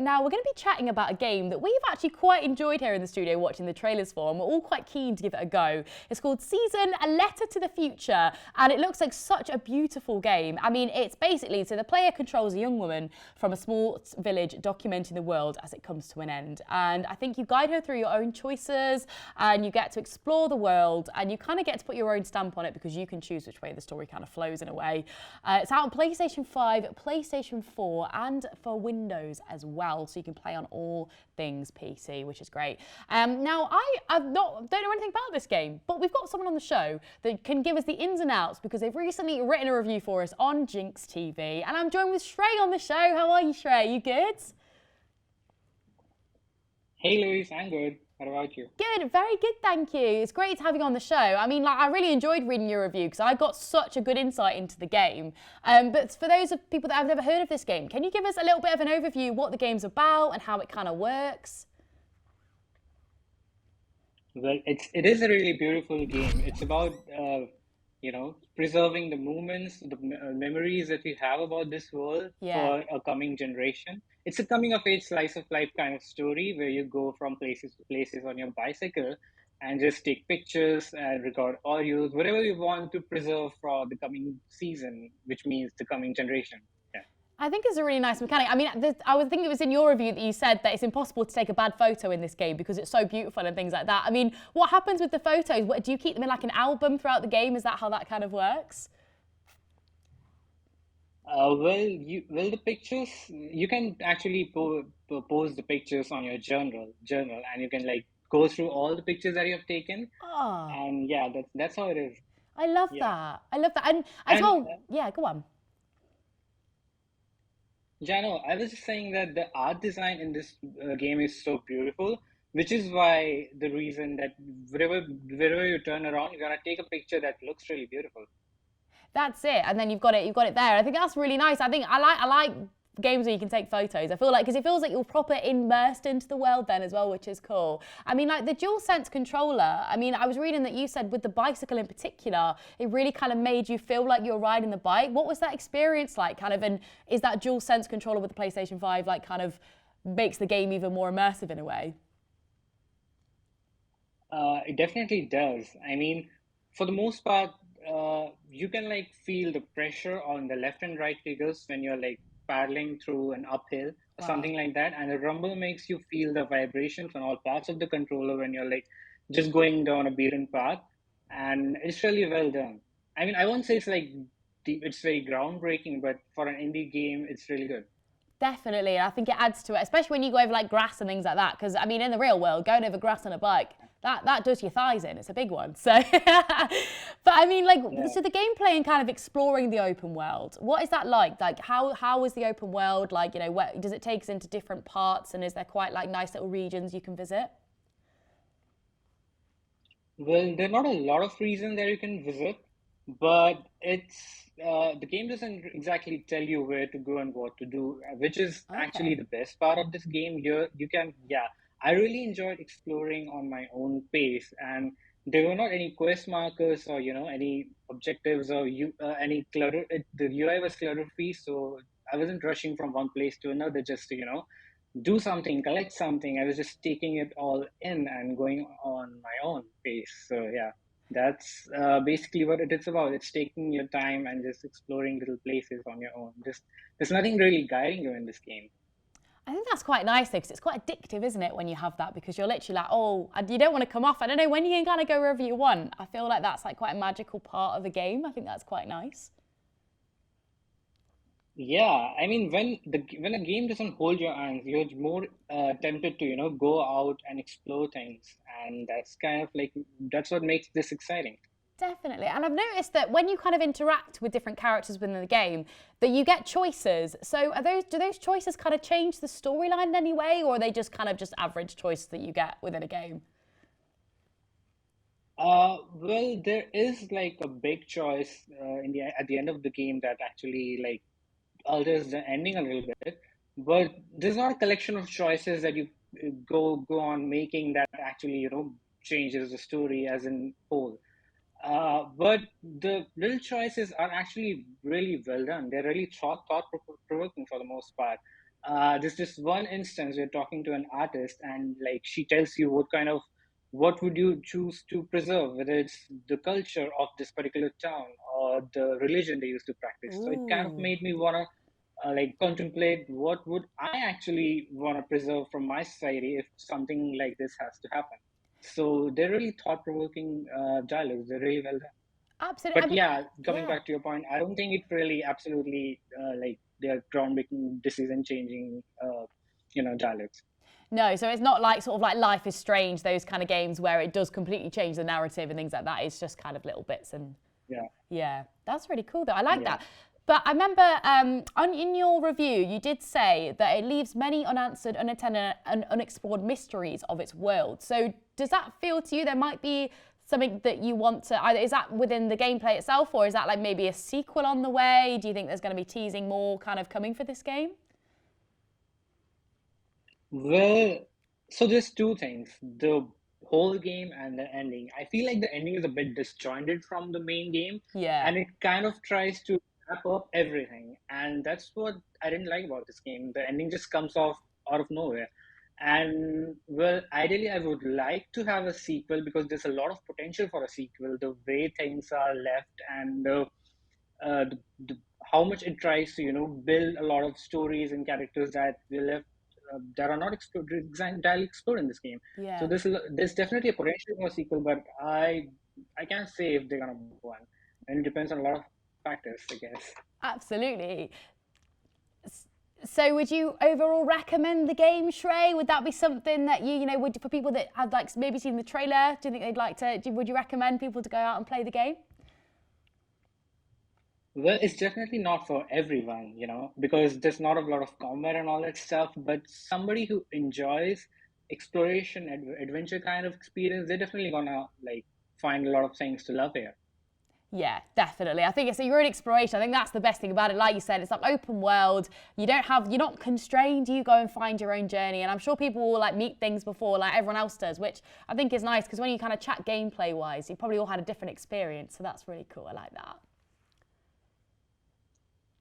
now we're going to be chatting about a game that we've actually quite enjoyed here in the studio watching the trailers for, and we're all quite keen to give it a go. It's called Season, A Letter to the Future, and it looks like such a beautiful game. I mean, it's basically, so the player controls a young woman from a small village documenting the world as it comes to an end. And I think you guide her through your own choices, and you get to explore the world, and you kind of get to put your own stamp on it because you can choose which way the story kind of flows in a way. It's out on PlayStation 5, PlayStation 4, and for Windows as well, so you can play on all things PC, which is great. Now, don't know anything about this game, but we've got someone on the show that can give us the ins and outs because they've recently written a review for us on Jinx TV, and I'm joined with Shrey on the show. How are you, Shrey? You good? Hey Louise, I'm good. What about you? Good, very good, thank you. It's great to have you on the show. I mean, I really enjoyed reading your review because I got such a good insight into the game. But for those of people that have never heard of this game, can you give us a little bit of an overview what the game's about and how it kind of works? Well, it is a really beautiful game. It's about preserving the moments, the memories that we have about this world Yeah. for a coming generation. It's a coming of age slice of life kind of story where you go from places to places on your bicycle and just take pictures and record audios, whatever you want to preserve for the coming season, which means the coming generation. Yeah. I think it's a really nice mechanic. I mean, I would think it was in your review that you said that it's impossible to take a bad photo in this game because it's so beautiful and things like that. I mean, what happens with the photos? Do you keep them in like an album throughout the game? Is that how that kind of works? The pictures you can actually post the pictures on your journal, and you can like go through all the pictures that you have taken, Oh, and yeah, that's how it is. I love Yeah, that. I love that. And as and well, yeah, go on. yeah, no, I was just saying that the art design in this game is so beautiful, which is why the reason that wherever you turn around, you're gonna take a picture that looks really beautiful. That's it, and then you've got it there. I think that's really nice. I think I like games where you can take photos. I feel like because it feels like you're proper immersed into the world then as well, which is cool. I mean, like the DualSense controller. I mean, I was reading that you said with the bicycle in particular, it really kind of made you feel like you're riding the bike. What was that experience like? Kind of, and is that DualSense controller with the PlayStation 5 like kind of makes the game even more immersive in a way? It definitely does. I mean, for the most part, you can like feel the pressure on the left and right figures when you're like paddling through an uphill or Wow. something like that. And the rumble makes you feel the vibrations on all parts of the controller when you're like just going down a beaten path. And it's really well done. I mean, I won't say it's like it's very groundbreaking, but for an indie game, it's really good. Definitely, I think it adds to it, especially when you go over like grass and things like that. Because I mean, in the real world, going over grass on a bike, that does your thighs in. It's a big one. So, but I mean, like, Yeah. so the gameplay and kind of exploring the open world. What is that like? Like, how is the open world? Like, you know, where does it take us into different parts? And is there quite like nice little regions you can visit? Well, there are not a lot of reasons that you can visit, but the game doesn't exactly tell you where to go and what to do, which is actually Okay. the best part of this game. You can, yeah, I really enjoyed exploring on my own pace, and there were not any quest markers or any objectives or any clutter. The UI was clutter free, so I wasn't rushing from one place to another just to do something, collect something. I was just taking it all in and going on my own pace. So yeah, that's basically what it is about. It's taking your time and just exploring little places on your own. Just there's nothing really guiding you in this game. I think that's quite nice though, because it's quite addictive, isn't it, when you have that? Because you're literally like, oh, and you don't want to come off. I don't know when you can kind of go wherever you want. I feel like that's like quite a magical part of the game. I think that's quite nice. Yeah, I mean when a game doesn't hold your hands, you're more tempted to go out and explore things, and that's kind of like that's what makes this exciting. Definitely. And I've noticed that when you kind of interact with different characters within the game, that you get choices. So do those choices kind of change the storyline in any way, or are they just kind of just average choices that you get within a game? Well, there is like a big choice at the end of the game that actually like alters the ending a little bit, but there's not a collection of choices that you go on making that actually changes the story as in whole. But the little choices are actually really well done. They're really thought provoking for the most part. There's this one instance you're talking to an artist, and like she tells you what would you choose to preserve, whether it's the culture of this particular town or the religion they used to practice. So it kind of Ooh. made me wanna like contemplate what would I actually want to preserve from my society if something like this has to happen. So they're really thought-provoking dialogues. They're really well done. Absolutely. I But mean, yeah, coming yeah. back to your point, I don't think it really absolutely like they're groundbreaking, decision-changing, dialogues. No, so it's not like sort of like Life is Strange, those kind of games where it does completely change the narrative and things like that. It's just kind of little bits and Yeah, yeah, that's really cool though. I like yeah. that. But I remember in your review, you did say that it leaves many unanswered, unattended, and unexplored mysteries of its world. So does that feel to you there might be something that you want to either, is that within the gameplay itself, or is that like maybe a sequel on the way? Do you think there's going to be teasing more kind of coming for this game? Well, so there's two things: the whole game and the ending. I feel like the ending is a bit disjointed from the main game, Yeah. and it kind of tries to wrap up everything. And that's what I didn't like about this game. The ending just comes off out of nowhere. And well, ideally, I would like to have a sequel because there's a lot of potential for a sequel. The way things are left and the how much it tries to build a lot of stories and characters that we left that are not explored entirely explored in this game. So Yeah. there's definitely a potential for a sequel, but I can't say if they're gonna make one, and it depends on a lot of factors, I guess. Absolutely. So would you overall recommend the game, Shrey? Would that be something that would for people that had like maybe seen the trailer? Do you think they'd like to? Would you recommend people to go out and play the game? Well, it's definitely not for everyone, because there's not a lot of combat and all that stuff. But somebody who enjoys exploration and adventure kind of experience, they're definitely gonna like find a lot of things to love here. Yeah, definitely. I think it's your own exploration. I think that's the best thing about it. Like you said, it's like open world. You're not constrained. You go and find your own journey. And I'm sure people will like meet things before like everyone else does, which I think is nice because when you kind of chat gameplay wise, you probably all had a different experience. So that's really cool. I like that.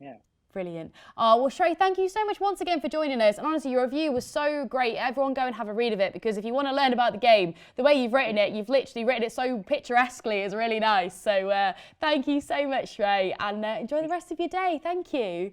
Yeah. Brilliant. Oh, well, Shrey, thank you so much once again for joining us. And honestly, your review was so great. Everyone go and have a read of it because if you want to learn about the game, the way you've written it, you've literally written it so picturesquely. It's really nice. So thank you so much, Shrey, and enjoy the rest of your day. Thank you.